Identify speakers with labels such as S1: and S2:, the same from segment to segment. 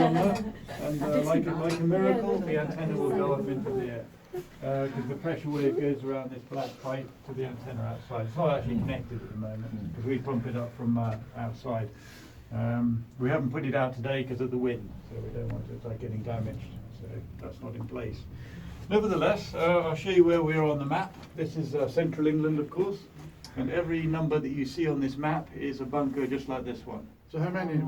S1: on that, and like a miracle, the antenna will go up into the air. Because the pressure wave goes around this black pipe to the antenna outside. It's not actually connected at the moment because we pump it up from outside. We haven't put it out today because of the wind, so we don't want it getting damaged. So that's not in place. Nevertheless, I'll show you where we are on the map. This is central England, of course, and every number that you see on this map is a bunker just like this one.
S2: So how many,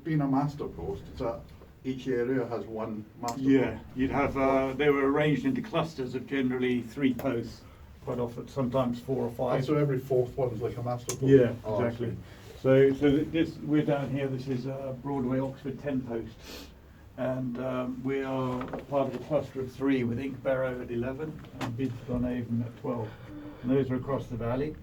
S2: being a master post, is that each area has one master post?
S1: Yeah, you'd have, they were arranged into clusters of generally 3 posts, quite often, sometimes 4 or 5.
S2: And so every fourth one is like a master post?
S1: Yeah,
S2: Oh,
S1: exactly. So this, we're down here, this is Broadway Oxford 10 posts. And we are part of a cluster of 3 with Inkbarrow at 11 and Bidford on Avon at 12. And those are across the valley.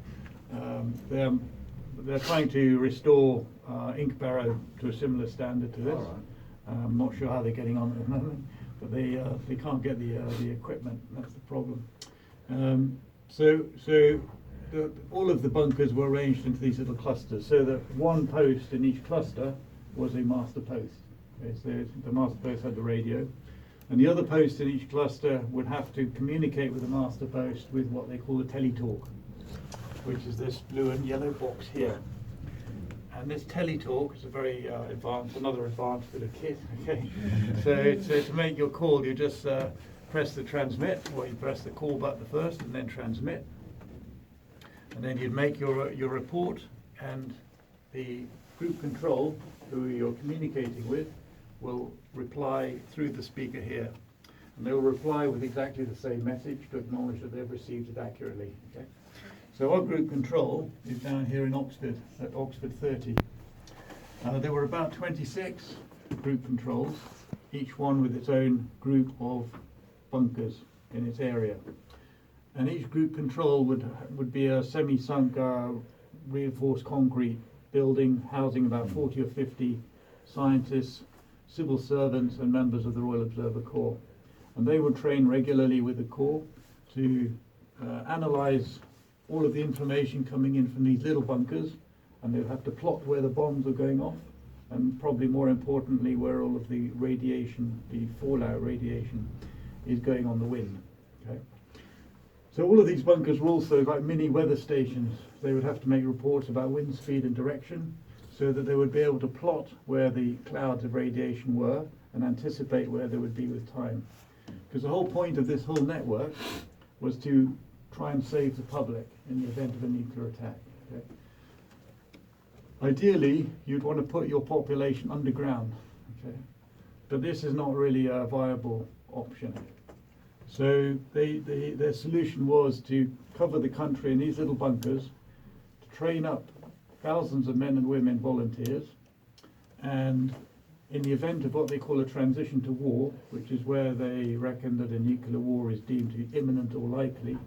S1: They're trying to restore Inkbarrow to a similar standard to this.
S2: All right.
S1: I'm not sure how they're getting on at the moment, but they can't get the equipment. That's the problem. All of the bunkers were arranged into these little clusters, so that one post in each cluster was a master post. Okay, so the master post had the radio, and the other post in each cluster would have to communicate with the master post with what they call a teletalk, which is this blue and yellow box here. And this teletalk is a very another advanced bit of kit. Okay, so to make your call, you just press the transmit, or you press the call button first, and then transmit, and then you'd make your report, and the group control, who you're communicating with, will reply through the speaker here, and they will reply with exactly the same message to acknowledge that they've received it accurately. Okay. So our group control is down here in Oxford, at Oxford 30. There were about 26 group controls, each one with its own group of bunkers in its area. And each group control would be a semi-sunk reinforced concrete building housing about 40 or 50 scientists, civil servants and members of the Royal Observer Corps. And they would train regularly with the Corps to analyse all of the information coming in from these little bunkers, and they'd have to plot where the bombs are going off, and probably more importantly where all of the radiation, the fallout radiation, is going on the wind. Okay. So all of these bunkers were also like mini weather stations. They would have to make reports about wind speed and direction, so that they would be able to plot where the clouds of radiation were and anticipate where they would be with time. Because the whole point of this whole network was to try and save the public in the event of a nuclear attack. Okay? Ideally, you'd want to put your population underground, okay? But this is not really a viable option. So their solution was to cover the country in these little bunkers, to train up thousands of men and women volunteers, and in the event of what they call a transition to war, which is where they reckon that a nuclear war is deemed to be imminent or likely,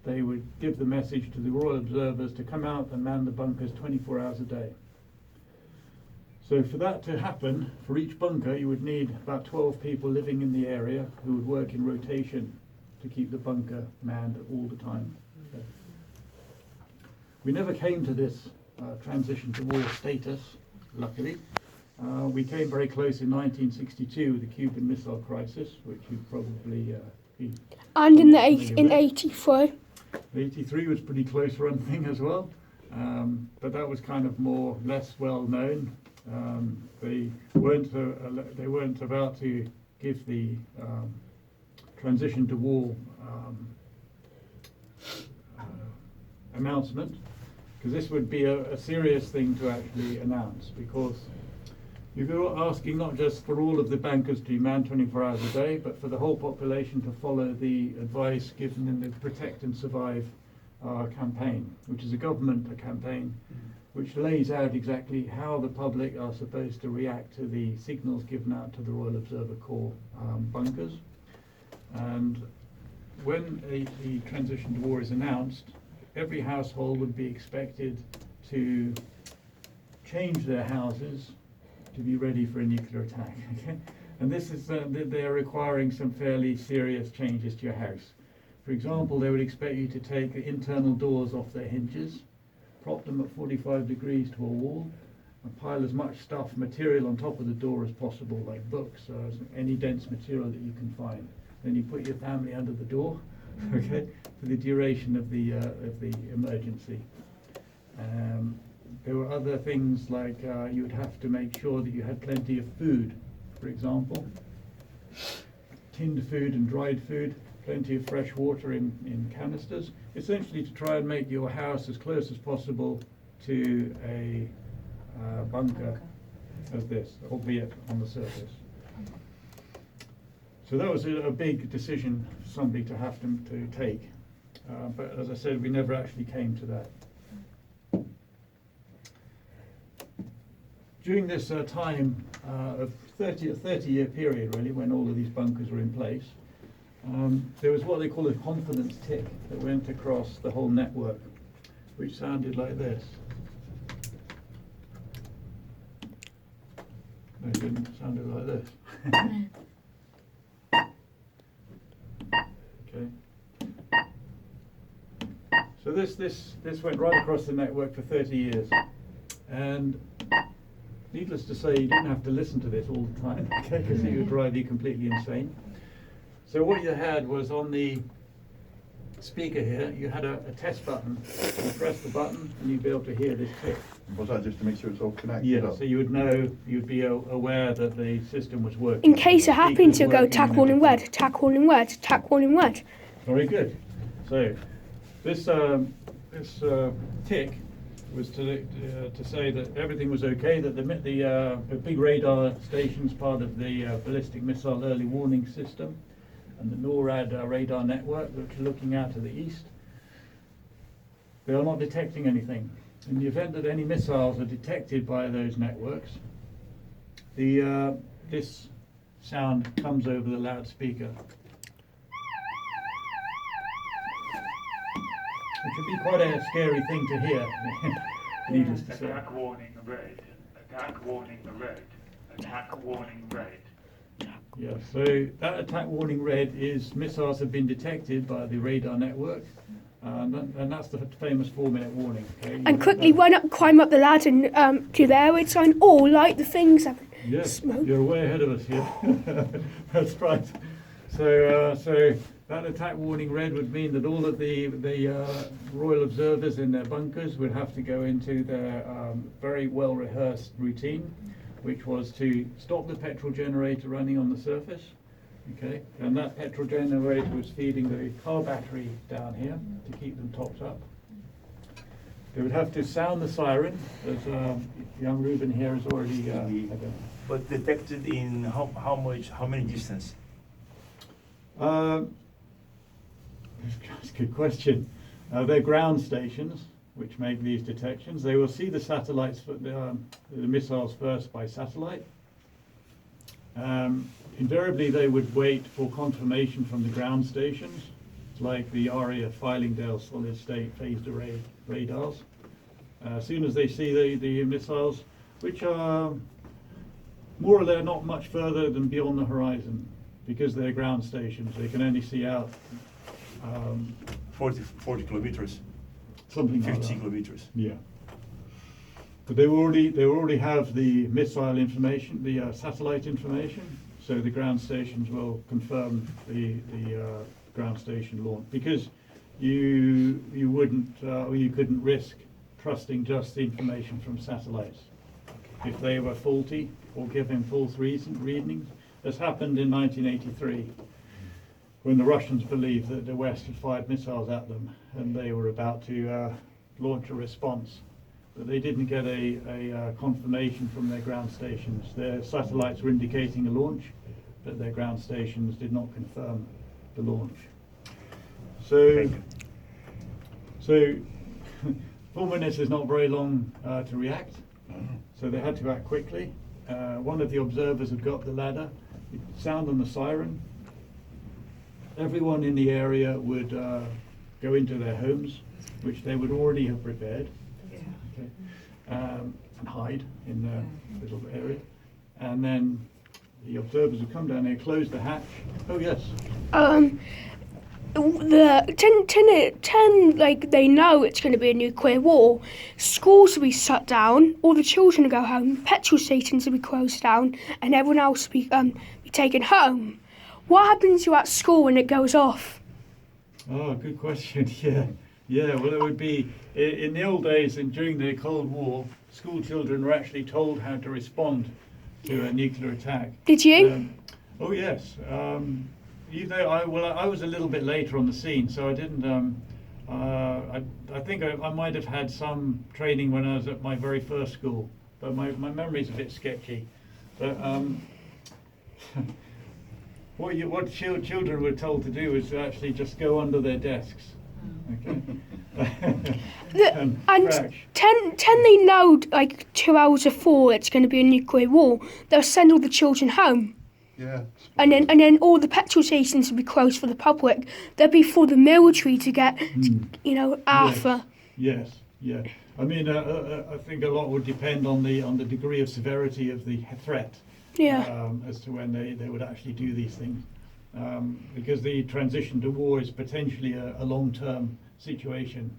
S1: they would give the message to the Royal Observers to come out and man the bunkers 24 hours a day. So for that to happen, for each bunker, you would need about 12 people living in the area who would work in rotation to keep the bunker manned all the time. Okay. We never came to this transition to war status, luckily. We came very close in 1962 with the Cuban Missile Crisis, which you've probably been.
S3: And in 83.
S1: 83 was a pretty close run thing as well, but that was kind of less well known. They weren't about to give the transition to war announcement, because this would be a serious thing to actually announce, because you're asking not just for all of the bankers to be manned 24 hours a day, but for the whole population to follow the advice given in the Protect and Survive campaign, which is a government campaign which lays out exactly how the public are supposed to react to the signals given out to the Royal Observer Corps bunkers. And when the transition to war is announced, every household would be expected to change their houses to be ready for a nuclear attack. Okay? And this is they're requiring some fairly serious changes to your house. For example, they would expect you to take the internal doors off their hinges, prop them at 45 degrees to a wall, and pile as much material on top of the door as possible, like books or any dense material that you can find. Then you put your family under the door, okay, for the duration of the emergency. There were other things like you would have to make sure that you had plenty of food, for example, tinned food and dried food, plenty of fresh water in canisters, essentially to try and make your house as close as possible to a bunker as this, albeit on the surface. So that was a big decision for somebody to have to take. But as I said, we never actually came to that. During this time of a 30-year period, really, when all of these bunkers were in place, there was what they call a confidence tick that went across the whole network, which sounded like this. No, it didn't. It sounded like this. Okay. So this went right across the network for 30 years, and needless to say, you didn't have to listen to this all the time, okay, because it would drive you completely insane. So what you had was on the speaker here, you had a test button. You press the button and you'd be able to hear this tick.
S2: Was that just to make sure it's all connected
S1: Yeah,
S2: up?
S1: so you would know, you'd be aware that the system was working.
S3: In case it happened to go tack warning red, tack warning red, tack warning red.
S1: Very good. So this tick was to say that everything was okay, that the big radar stations, part of the ballistic missile early warning system, and the NORAD radar network, which are looking out to the east, they are not detecting anything. In the event that any missiles are detected by those networks, this sound comes over the loudspeaker, which would be quite a scary thing to hear, needless to say.
S4: Attack warning red. Attack warning red. Attack warning red.
S1: Yeah, so that attack warning red is missiles have been detected by the radar network, and that's the famous 4-minute warning. Okay?
S3: And quickly run up, climb up the ladder and do the air raid sign, or light the things up.
S1: Yes,
S3: Smoke.
S1: you're way ahead of us here. That's right. So that attack warning red would mean that all of the Royal observers in their bunkers would have to go into their very well rehearsed routine, which was to stop the petrol generator running on the surface. Okay, and that petrol generator was feeding the car battery down here to keep them topped up. They would have to sound the siren, as young Ruben here has already
S5: But detected in how many distance?
S1: That's a good question. They're ground stations which make these detections. They will see the satellites, the missiles first by satellite. Invariably, they would wait for confirmation from the ground stations, like the RAF Fylingdale solid state phased array radars. As soon as they see the missiles, which are more or less not much further than beyond the horizon, because they're ground stations, they can only see out
S5: 40 kilometers,
S1: something like
S5: 50
S1: that.
S5: kilometers.
S1: Yeah. But they already have the missile information, the satellite information, so the ground stations will confirm the ground station launch, because you wouldn't or you couldn't risk trusting just the information from satellites if they were faulty or giving false readings. This happened in 1983 when the Russians believed that the West had fired missiles at them and they were about to launch a response. But they didn't get a confirmation from their ground stations. Their satellites were indicating a launch, but their ground stations did not confirm the launch. So 4 minutes is not very long to react, so they had to act quickly. One of the observers had got the ladder, he'd sound on the siren. Everyone in the area would go into their homes, which they would already have prepared, okay, and hide in their little area. And then the observers would come down there, close the hatch. Oh yes.
S3: like they know it's going to be a nuclear war, schools will be shut down, all the children will go home, petrol stations will be closed down, and everyone else will be taken home. What happens to you at school when it goes off?
S1: Oh, good question. Yeah. Well, it would be in the old days and during the Cold War, school children were actually told how to respond to a nuclear attack.
S3: Did you?
S1: Oh yes. Even though I was a little bit later on the scene, so I didn't. I think I might have had some training when I was at my very first school, but my memory's a bit sketchy. But what children were told to do was to actually just go under their desks. Okay.
S3: And 10 they know like 2 hours before it's going to be a nuclear war, they'll send all the children home.
S2: Yeah.
S3: And then all the petrol stations will be closed for the public. They'll be for the military to get, after.
S1: Yes. Yeah. I mean, I think a lot would depend on the degree of severity of the threat.
S3: Yeah.
S1: As to when they would actually do these things, because the transition to war is potentially a long-term situation.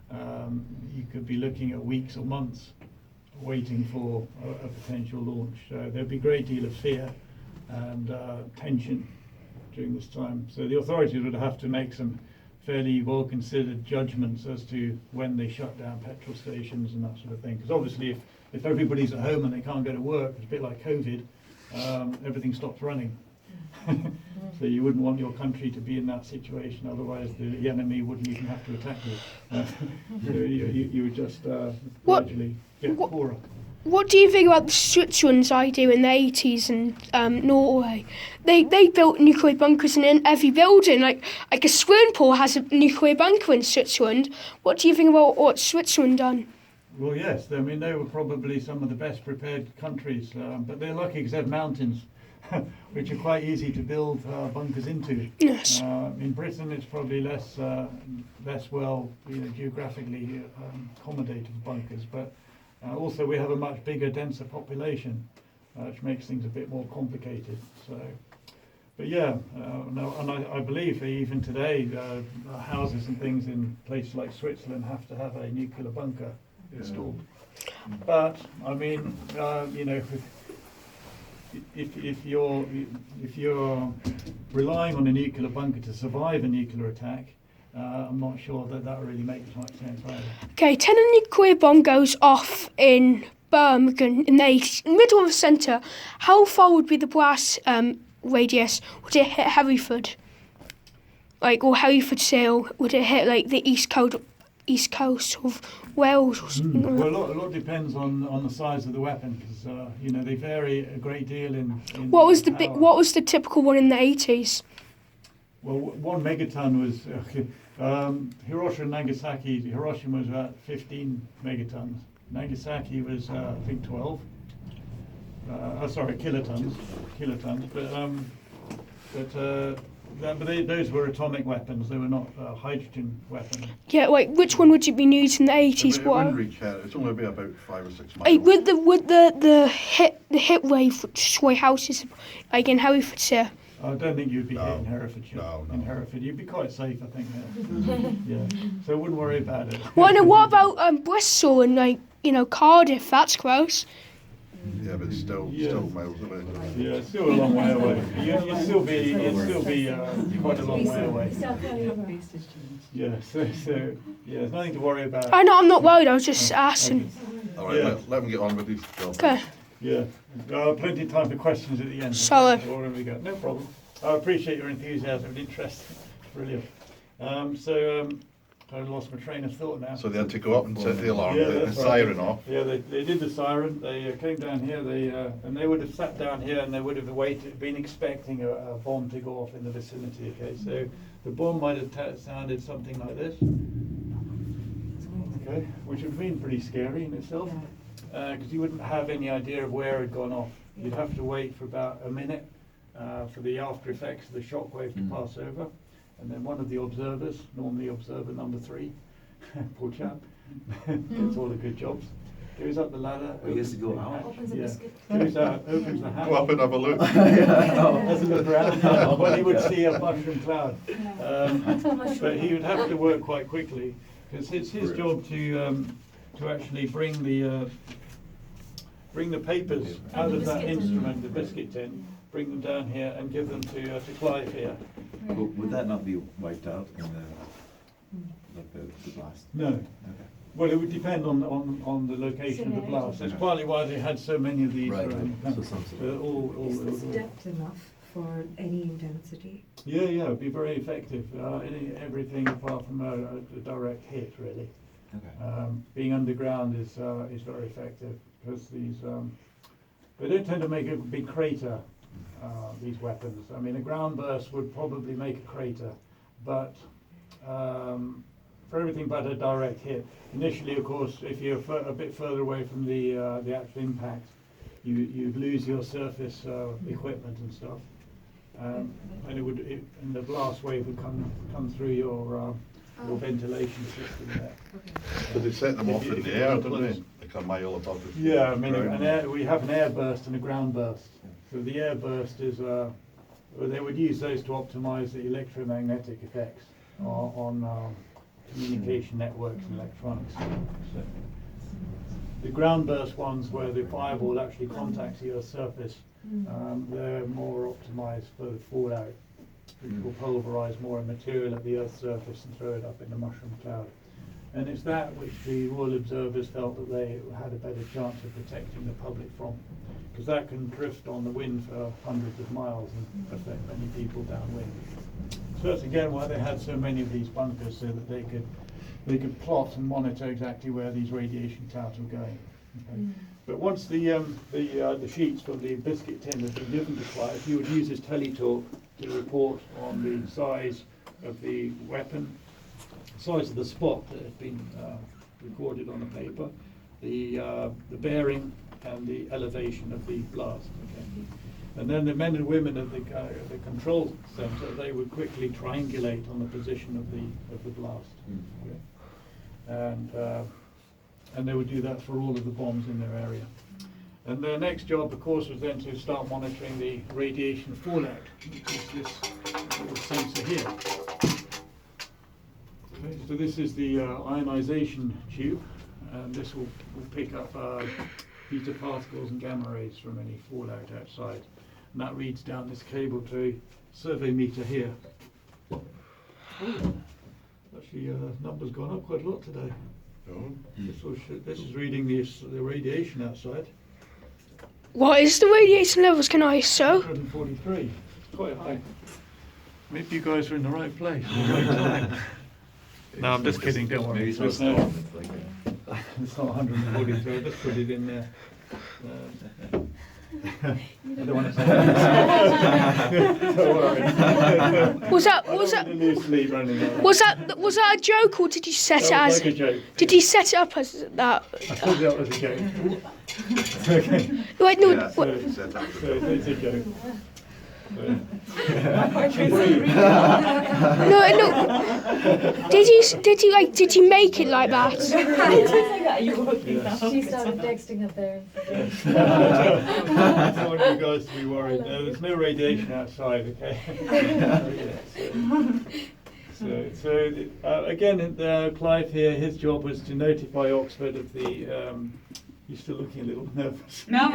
S1: You could be looking at weeks or months waiting for a potential launch. There'd be a great deal of fear and tension during this time. So the authorities would have to make some fairly well-considered judgments as to when they shut down petrol stations and that sort of thing. Because obviously if everybody's at home and they can't go to work, it's a bit like COVID, everything stops running. So you wouldn't want your country to be in that situation, otherwise the enemy wouldn't even have to attack you. So you would just gradually get poorer.
S3: What do you think about Switzerland's idea in the 80s and Norway? They built nuclear bunkers in every building. Like a swimming pool has a nuclear bunker in Switzerland. What do you think about what Switzerland done?
S1: Well, yes. I mean, they were probably some of the best prepared countries, but they're lucky because they have mountains, which are quite easy to build bunkers into.
S3: Yes.
S1: In Britain, it's probably less well, geographically accommodated for bunkers, but also we have a much bigger, denser population, which makes things a bit more complicated. So, but yeah, and I believe even today, houses and things in places like Switzerland have to have a nuclear bunker installed. But I mean, if you're relying on a nuclear bunker to survive a nuclear attack, I'm not sure that really makes much sense either.
S3: Okay, 10 a nuclear bomb goes off in Birmingham in the middle of the centre. How far would be the blast radius? Would it hit Hereford? Or Herefordshire? Would it hit like the east coast of Wales or something?
S1: Well, a lot depends on the size of the weapon, because they vary a great deal in
S3: What was the
S1: power.
S3: what was the typical one in the 80s?
S1: Well, 1 megaton was Hiroshima and Nagasaki. Hiroshima was about 15 megatons. Nagasaki was I think 12. Kilotons. But those were atomic weapons. They were not hydrogen weapons.
S3: Yeah, which one would you be used in the 80s?
S2: It wouldn't reach here. It's only be about 5 or 6 miles.
S3: Like, would the hit wave destroy houses like in Herefordshire?
S1: I don't think you'd be hit in
S2: No.
S1: Herefordshire.
S2: No.
S1: In Hereford, you'd be quite safe, I think. Yeah. So I wouldn't worry about it.
S3: What about Bristol and Cardiff? That's close.
S2: Yeah, but it's still miles away.
S1: Yeah, it's still a long way away. You'd still be quite a long way away. Yeah, so there's nothing to worry about.
S3: I know, I'm not worried. I was just asking.
S2: All right,
S1: Yeah.
S2: let them get on with these jobs.
S3: Okay.
S1: Yeah, plenty of time for questions at the end.
S3: Sorry.
S1: Or wherever we go. No problem. I appreciate your enthusiasm and interest. Brilliant. I lost my train of thought now.
S2: So they had to go up and set the alarm, the
S1: that's right.
S2: siren off.
S1: Yeah, they did the siren. They came down here. And they would have sat down here and they would have been expecting a bomb to go off in the vicinity. Okay, so the bomb might have sounded something like this. Okay, which would have been pretty scary in itself, because you wouldn't have any idea of where it had gone off. You'd have to wait for about a minute for the after effects of the shockwave to pass over. And then one of the observers, normally observer number 3, poor chap, gets all the good jobs. goes up the ladder.
S5: Oh, he has to go
S1: opens the
S5: out?
S1: hatch,
S6: Opens the
S1: yeah.
S6: biscuit.
S1: Goes out, opens the hatch.
S2: Go up and have a look.
S1: Doesn't look around, well, he would see a mushroom cloud. But he would have to work quite quickly, because it's his job to actually bring the papers out of that instrument, the biscuit tin, bring them down here and give them to Clive here.
S7: Would that not be wiped out in the blast?
S1: No.
S7: Okay.
S1: Well, it would depend on the location of the blast. That's partly why they had so many of these
S7: Right,
S1: around the
S7: right.
S1: country.
S7: So some sort
S1: So
S7: of-
S1: all
S6: Is this
S1: all-
S6: depth enough for any intensity?
S1: Yeah, it'd be very effective. Everything apart from a direct hit, really.
S7: Okay.
S1: Being underground is very effective because they don't tend to make a big crater. These weapons. I mean, a ground burst would probably make a crater, but for everything but a direct hit. Initially, of course, if you're a bit further away from the actual impact, you'd lose your surface equipment and stuff, and and the blast wave would come through your ventilation system there.
S2: So they set them
S1: If
S2: off
S1: you-
S2: in
S1: if
S2: the
S1: you're
S2: air,
S1: not
S2: don't
S1: close.
S2: they? Like a mile above the
S1: Yeah, I mean,
S2: ground.
S1: we have an air burst and a ground burst. So the air burst is, well, they would use those to optimize the electromagnetic effects on communication networks and electronics. So the ground burst ones, where the fireball actually contacts the Earth's surface, they're more optimized for the fallout, which will pulverize more material at the Earth's surface and throw it up in the mushroom cloud. And it's that which the Royal Observers felt that they had a better chance of protecting the public from, because that can drift on the wind for hundreds of miles and affect many people downwind. So that's again why they had so many of these bunkers, so that they could plot and monitor exactly where these radiation clouds were going. Okay. But once the sheets from the biscuit tin had been given to Clive, he would use his teletalk to report on the size of the weapon, size of the spot that had been recorded on the paper, the bearing and the elevation of the blast. Okay. And then the men and women of the control center, they would quickly triangulate on the position of the blast. Okay. And they would do that for all of the bombs in their area. And their next job, of course, was then to start monitoring the radiation fallout, which is this little sensor here. Okay, so this is the ionization tube, and this will pick up beta particles and gamma rays from any fallout outside. And that reads down this cable to a survey meter here. Oh, actually, number's gone up quite a lot today.
S2: Oh.
S1: This is reading the radiation outside.
S3: What is the radiation levels, can I show?
S1: 143. Quite high. Maybe you guys are in the right place at the right time. No, I'm just kidding, don't worry.
S7: Maybe
S1: It's
S7: it's
S1: not,
S7: not storm, it's like
S1: it's not 143, I'll just put it in there. I don't want to say that. Don't worry.
S3: Was that
S1: I don't want to lose sleep running around.
S3: was that a joke, or did you set it
S1: That was
S3: as?
S1: like a joke.
S3: Did you set it up as that?
S1: I thought that was a joke. Okay.
S3: Wait, no.
S2: Yeah,
S3: what-
S1: So it's a joke. So,
S3: no. Did you make it like that?
S6: She started texting her parents.
S1: I don't want you guys to be worried. No, there's no radiation outside, okay? Again, Clive here, his job was to notify Oxford of the. You're still looking a little nervous.
S8: No, I'm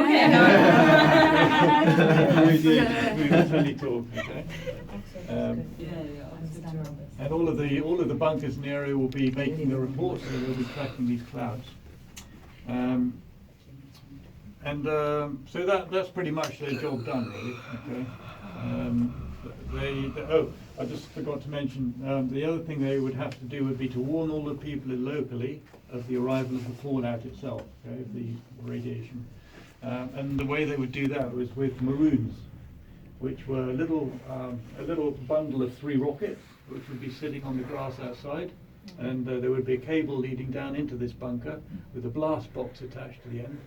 S8: okay.
S1: Radiation through the teletalk, okay? And all of the bunkers in the area will be making the reports, so they'll be tracking these clouds. So that's pretty much their job done, really. Okay. I just forgot to mention, the other thing they would have to do would be to warn all the people locally of the arrival of the fallout itself, okay, of the radiation. And the way they would do that was with maroons, which were a little bundle of 3 rockets, which would be sitting on the grass outside, and there would be a cable leading down into this bunker with a blast box attached to the end.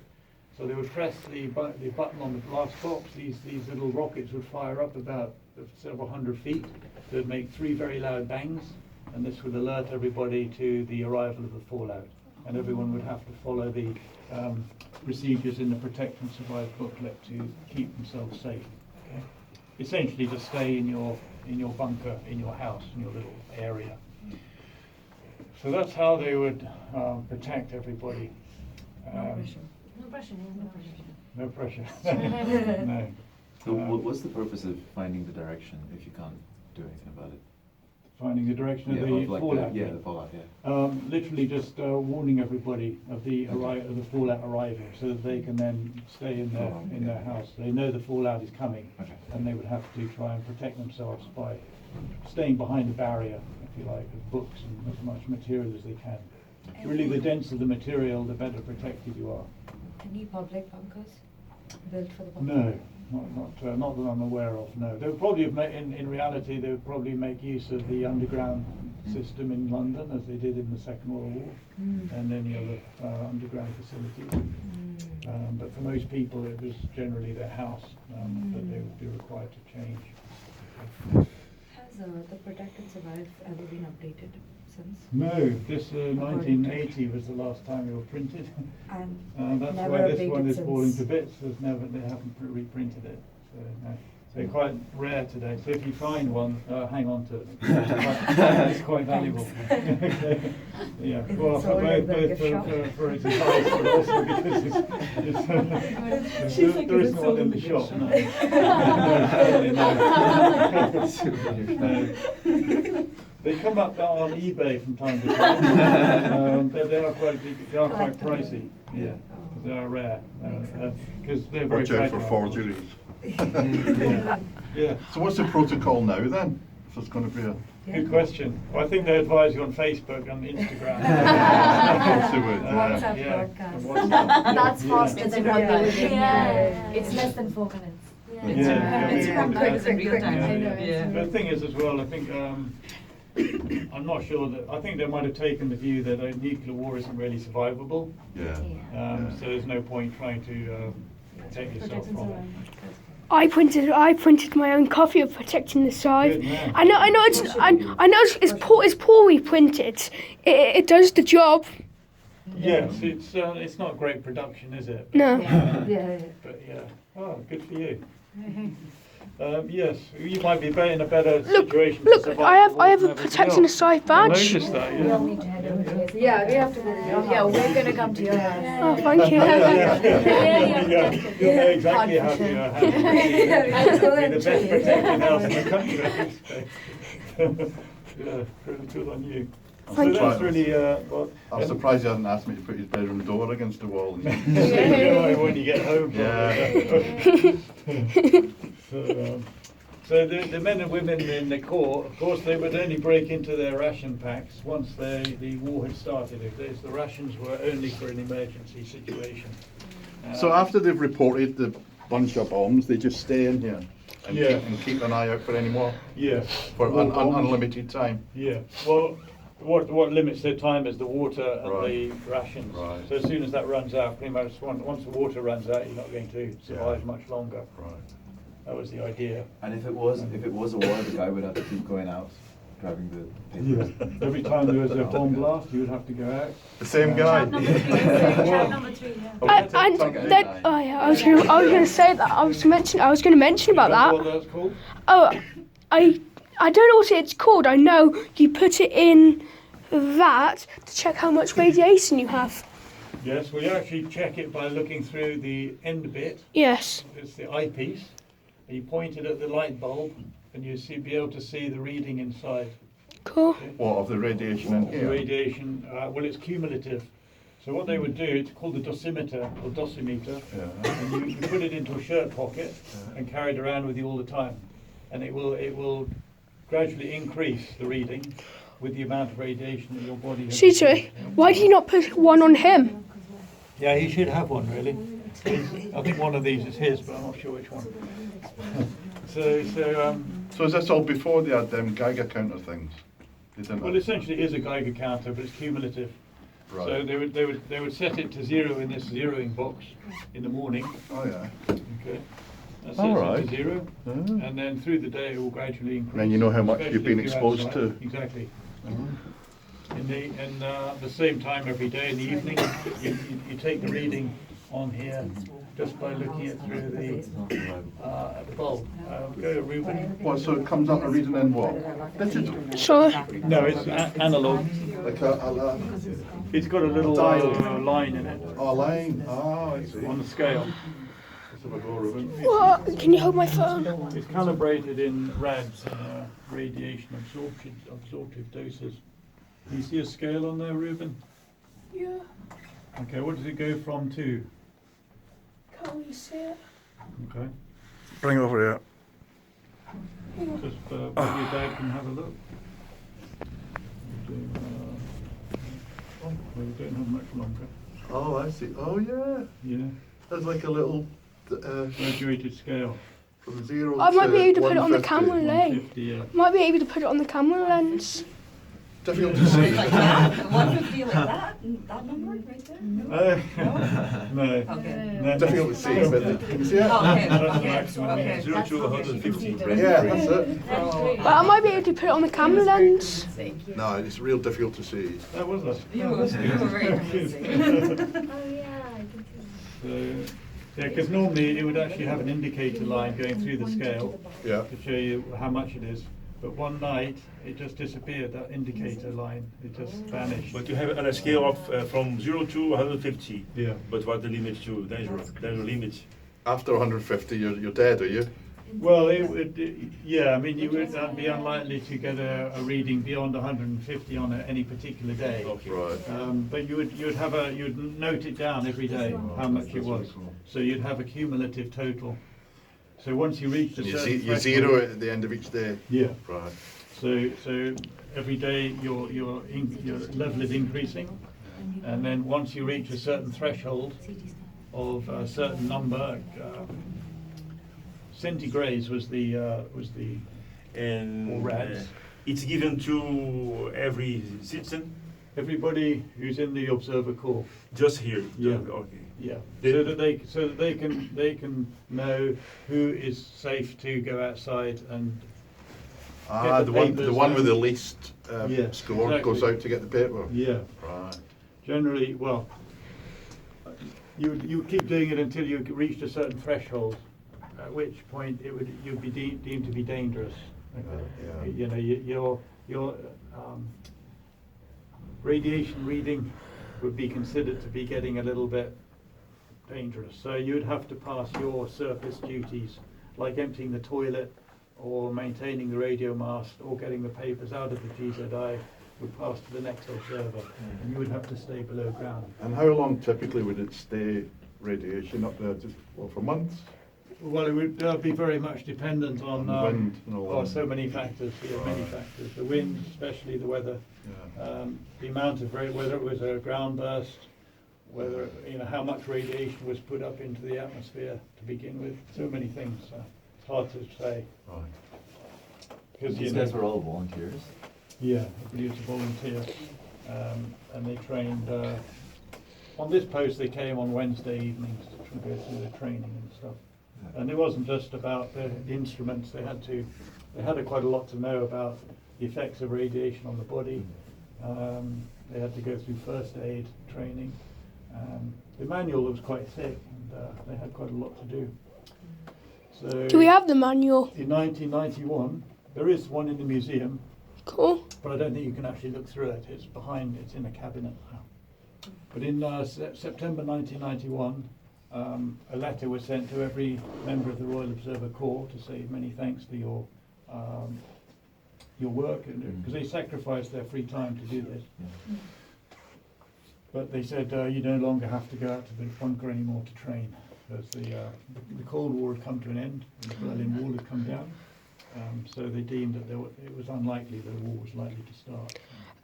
S1: So they would press the button on the blast box. These little rockets would fire up about several hundred feet. They would make 3 very loud bangs, and this would alert everybody to the arrival of the fallout. and everyone would have to follow the procedures in the Protect and Survive booklet to keep themselves safe. Okay? Essentially, to stay in your bunker, in your house, in your little area. So that's how they would protect everybody.
S6: No pressure.
S1: No pressure. No.
S7: So what's the purpose of finding the direction if you can't do anything about it?
S1: Finding the direction of the
S7: like
S1: fallout.
S7: the fallout, yeah.
S1: Literally just warning everybody of the fallout arriving, so that they can then stay in their house. They know the fallout is coming,
S7: Okay.
S1: and they would have to try and protect themselves by staying behind the barrier, if you like, of books and as much material as they can. Really, the denser the material, the better protected you are.
S6: Any public bunkers built for the public?
S1: No, not that I'm aware of. No, they would probably have in reality they would probably make use of the underground system in London, as they did in the Second World War, and any other underground facilities. But for most people, it was generally their house that they would be required to change.
S6: Has the Protect and Survive ever been updated since?
S1: No, this 1980 was the last time it was printed.
S6: And
S1: That's
S6: never
S1: why this one
S6: updated
S1: is falling to
S6: since.
S1: bits. They haven't reprinted it. So, no. They're quite rare today. So if you find one, hang on to it. It's quite valuable. Yeah.
S6: Is it
S1: Well,
S6: sold at the gift shop?
S1: for its advice, but also because there isn't one in the shop. No. No, certainly no. They come up on eBay from time to time. They are quite pricey. Yeah, they are rare because they're very
S2: Watch out for
S1: fragile.
S2: forgeries.
S1: Yeah. Yeah.
S2: So what's the protocol now then? If there's going to be a...
S1: Good question. Well, I think they advise you on Facebook and Instagram.
S6: WhatsApp
S1: Yeah.
S6: broadcast.
S8: That's faster than what they would do.
S6: Yeah.
S8: It's less than 4 minutes.
S1: Yeah.
S6: It's quick time.
S8: I know.
S6: Yeah.
S1: The thing is as well, I think, I'm not sure that, I think they might have taken the view that a nuclear war isn't really survivable.
S2: Yeah.
S1: So there's no point trying to protect yourself from it.
S3: I printed my own copy of Protecting the Side.
S1: Good man.
S3: I know it's poorly printed. It does the job.
S1: Yes, it's not great production, is it?
S3: No.
S6: Yeah.
S1: But yeah, oh, good for you. Yes, you might be in a better situation. to
S3: Look,
S1: survive
S3: I have
S1: the war
S3: a
S1: than everything
S3: Protecting the
S1: else.
S3: Side
S1: I
S3: badge.
S1: noticed that.
S6: We all
S1: Yeah.
S6: need to head over to yours.
S8: Yeah, we have to go to your house. Yeah, we're going to come to your house.
S3: Oh, thank you.
S1: Yeah, you'll know exactly how to be the best protected house in the country. Yeah, really good on you. So
S3: Thank
S1: that's
S2: you.
S1: really well.
S2: I'm surprised he hasn't asked me to put his bedroom door against the wall.
S1: When you get home. So the men and women in the Corps, of course, they would only break into their ration packs once the war had started. If the rations were only for an emergency situation.
S2: So after they've reported the bunch of bombs, they just stay in here and,
S1: Yeah.
S2: keep an eye out for any more
S1: Yeah.
S2: for
S1: More bombs.
S2: unlimited time.
S1: Yeah. Well, what limits their time is the water and
S2: Right.
S1: the rations.
S2: Right.
S1: So as soon as that runs out, pretty much once the water runs out, you're not going to survive much longer.
S2: Right.
S1: That was the idea.
S7: And if it was a war, the guy would have to keep going out, driving the papers.
S1: Every time there was a bomb blast, you would have to go out.
S2: The same guy.
S8: Job number 3, yeah.
S3: And then, oh yeah, I was gonna say that. I was gonna mention about
S1: Remember
S3: that.
S1: what that's called?
S3: Oh, I don't know what it's called. I know you put it in that to check how much radiation you have.
S1: Yes, we actually check it by looking through the end bit.
S3: Yes.
S1: It's the eyepiece. You point it at the light bulb, and you be able to see the reading inside.
S3: Cool.
S2: What, of the radiation in
S1: The
S2: here?
S1: radiation, well, it's cumulative. So what they would do, it's called the dosimeter or dosimeter,
S2: Yeah.
S1: and you put it into a shirt pocket and carry it around with you all the time, and it will gradually increase the reading with the amount of radiation that your body has.
S3: CJ, why do you not put one on him?
S1: Yeah, he should have one really. I think one of these is his, but I'm not sure which one. So
S2: So is this all before they had them Geiger counter things? They didn't
S1: well,
S2: have-
S1: essentially it is a Geiger counter, but it's cumulative.
S2: Right.
S1: So they would set it to 0 in this zeroing box in the morning.
S2: Oh yeah.
S1: Okay. That sets
S2: All
S1: it
S2: right.
S1: to 0,
S2: Ah.
S1: and then through the day it will gradually increase.
S2: Then you know how much
S1: especially
S2: you've been
S1: if you're
S2: exposed
S1: outside.
S2: to.
S1: Exactly. in the same time every day in the evening. You take the reading on here just by looking it through the bulb. Go, Ruben.
S2: Well, so it comes up a reading in what? Digital?
S3: So,
S1: No, it's analog.
S2: Like
S1: It's got a little
S2: Dial.
S1: line in it
S2: a line? Oh, I see.
S1: on the scale.
S2: Let's have a go, Ruben.
S3: what? Can you hold my phone?
S1: It's calibrated in rads, radiation absorptive doses. Do you see a scale on there, Ruben?
S3: Yeah.
S1: Okay, what does it go from to?
S3: Can't you see it?
S1: Okay,
S2: Bring it over here.
S1: just maybe your dad can have a look. We don't have much longer.
S2: Oh, I see. Oh, yeah.
S1: Yeah,
S2: There's like a little
S1: graduated scale.
S2: from 0
S3: I might
S2: to
S3: be able to put it on the
S2: 150.
S3: camera lens.
S1: 150, yeah.
S3: Might be able to put it on the camera lens.
S2: Difficult to see.
S6: Like that? 150 like that? That number right there?
S1: No.
S6: Okay.
S1: No.
S2: Difficult to see, but you can see it?
S6: Oh, okay,
S1: That's the
S6: okay,
S1: maximum,
S6: okay.
S1: yeah.
S5: 0 to 150.
S2: Yeah, that's it.
S3: But I might be able to put it on the camera lens.
S2: No, it's real difficult to see.
S1: That was us.
S6: You
S1: Oh,
S6: were
S1: that's good.
S6: very convincing.
S8: Oh, yeah, I can see.
S1: So, yeah, because normally it would actually have an indicator line going through the scale
S2: Yeah.
S1: to show you how much it is. But one night it just disappeared, that indicator line. It just vanished.
S5: But you have it on a scale of from 0 to 150.
S1: Yeah.
S5: But what the limit to? There's a limit.
S2: After 150, you're dead, are you?
S1: Well, yeah, I mean, you would be unlikely to get a reading beyond 150 on any particular day.
S5: Okay.
S2: Right.
S1: But you'd note it down every day how much it was. So you'd have a cumulative total. So once you reach a
S2: And
S1: certain
S2: you
S1: threshold,
S2: zero it at the end of each day.
S1: Yeah.
S2: Right.
S1: So every day your level is increasing, and then once you reach a certain threshold of a certain number, centigrades was the
S5: And
S1: Or rads.
S5: it's given to every citizen.
S1: everybody who's in the observer corps.
S5: Just here.
S1: Yeah.
S5: Okay.
S1: Yeah. So that they can know who is safe to go outside and
S2: Ah,
S1: the
S2: the one
S1: papers,
S2: with the least
S1: Yeah,
S2: score
S1: exactly.
S2: goes out to get the paper.
S1: yeah.
S2: Right.
S1: Generally, well, you would keep doing it until you reached a certain threshold, at which point you'd be deemed to be dangerous.
S2: Yeah.
S1: You know, your radiation reading would be considered to be getting a little bit dangerous. So you'd have to pass your surface duties, like emptying the toilet, or maintaining the radio mast, or getting the papers out of the GZI, would pass to the next observer, and you would have to stay below ground.
S2: And how long typically would it stay radiation up there? Just for months?
S1: Well, it would be very much dependent on
S2: On wind and all that.
S1: so many factors. Yeah, many factors. The wind, especially the weather,
S2: Yeah.
S1: the amount of whether it was a ground burst, whether how much radiation was put up into the atmosphere to begin with. So many things. It's hard to say.
S2: Right.
S1: Because
S7: These guys were all volunteers.
S1: Yeah, everybody was a volunteer, and they trained. On this post, they came on Wednesday evenings to go through the training and stuff. And it wasn't just about the instruments. They had quite a lot to know about the effects of radiation on the body. They had to go through first aid training. The manual was quite thick, and they had quite a lot to do. So
S3: Do we have the manual?
S1: in 1991, there is one in the museum,
S3: Cool.
S1: but I don't think you can actually look through it. It's in a cabinet now. But in September 1991, a letter was sent to every member of the Royal Observer Corps to say many thanks for your work, because they sacrificed their free time to do this. But they said you no longer have to go out to the bunker anymore to train, because the Cold War had come to an end, and the Berlin Wall had come down. So they deemed that it was unlikely that the war was likely to start.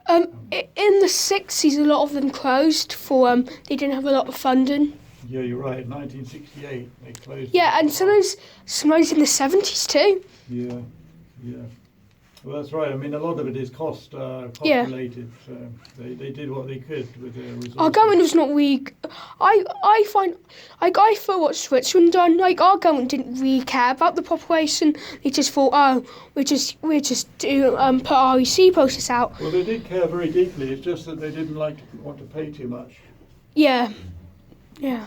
S3: In the 60s, a lot of them closed for they didn't have a lot of funding.
S1: Yeah, you're right. 1968, they closed.
S3: Yeah, and sometimes in the 70s too.
S1: Yeah, yeah. Well, that's right. I mean, a lot of it is cost
S3: Yeah.
S1: related. So they did what they could with their resources.
S3: Our government was not really. I find like I thought what Switzerland done. Like our government didn't really care about the population. They just thought, oh, we just do put our REC process out.
S1: Well, they did care very deeply. It's just that they didn't want to pay too much.
S3: Yeah, yeah.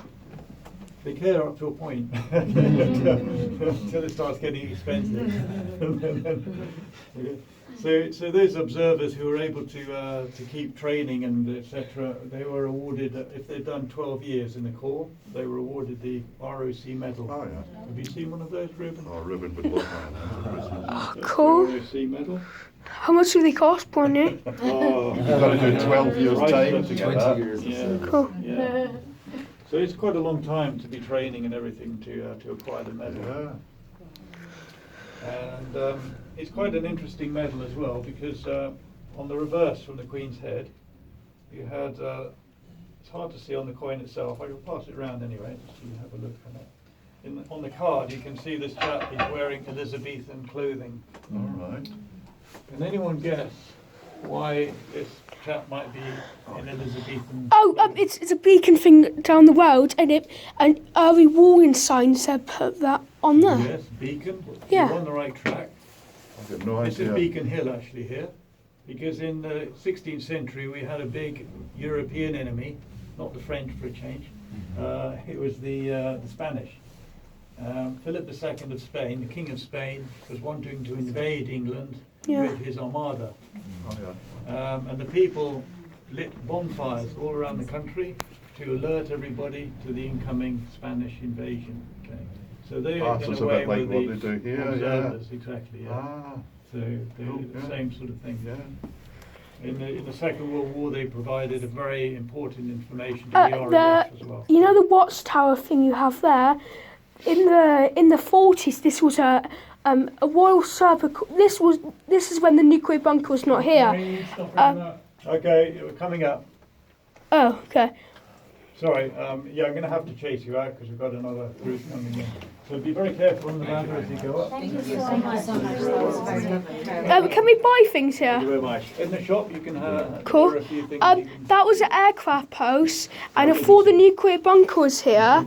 S1: They care up to a point until it starts getting expensive. So those observers who were able to keep training and etc., they were awarded, if they'd done 12 years in the Corps, they were awarded the ROC medal.
S2: Oh, yeah.
S1: Have you seen one of those, Ruben?
S2: Oh, Ruben would love that.
S1: That's the
S3: Cool.
S1: ROC medal.
S3: How much do they cost, Bonnie?
S1: Oh,
S2: You've got to do 12 years
S1: Right,
S2: time
S1: that's
S2: to get
S7: 20
S2: that.
S7: years.
S1: Yeah.
S3: Cool.
S1: Yeah. So it's quite a long time to be training and everything to acquire the medal.
S2: Yeah.
S1: And it's quite an interesting medal as well because on the reverse from the Queen's head, you had, it's hard to see on the coin itself, I can pass it around anyway, just so you have a look at it. On the card you can see this chap is wearing Elizabethan clothing.
S2: All right.
S1: Can anyone guess why this chap might be in Elizabethan?
S3: Oh, it's a beacon thing down the road, and early warning signs have put that on there.
S1: Yes, Beacon.
S3: Yeah.
S1: You're on the right track.
S2: I've got no
S1: This is
S2: idea.
S1: Beacon Hill actually here, because in the 16th century we had a big European enemy, not the French for a change. It was the Spanish. Philip II of Spain, the King of Spain, was wanting to invade England
S3: Yeah.
S1: with his armada.
S2: Oh, yeah.
S1: And the people lit bonfires all around the country to alert everybody to the incoming Spanish invasion. Okay. So they,
S2: Ah, so
S1: in
S2: it's
S1: a
S2: a
S1: way,
S2: bit
S1: were
S2: like what
S1: the
S2: they do here, yeah.
S1: observers, exactly, yeah.
S2: Ah,
S1: So they're
S2: Cool,
S1: the
S2: yeah.
S1: same sort of thing, yeah. In the Second World War, they provided a very important information to the RAF as well.
S3: You know the watchtower thing you have there. In the 40s, this was a royal server. This is when the nuclear bunker was not here.
S1: Okay, we're coming up.
S3: Oh, okay.
S1: Sorry, yeah, I'm going to have to chase you out because we've got another group coming in. So be very careful on the ladder as you go up.
S8: Thank you so much.
S3: Can we buy things
S1: Thank you
S3: here?
S1: very much. In the shop, you can have
S3: Cool.
S1: a few things. you can-
S3: That was an aircraft post, and before the nuclear bunker was here,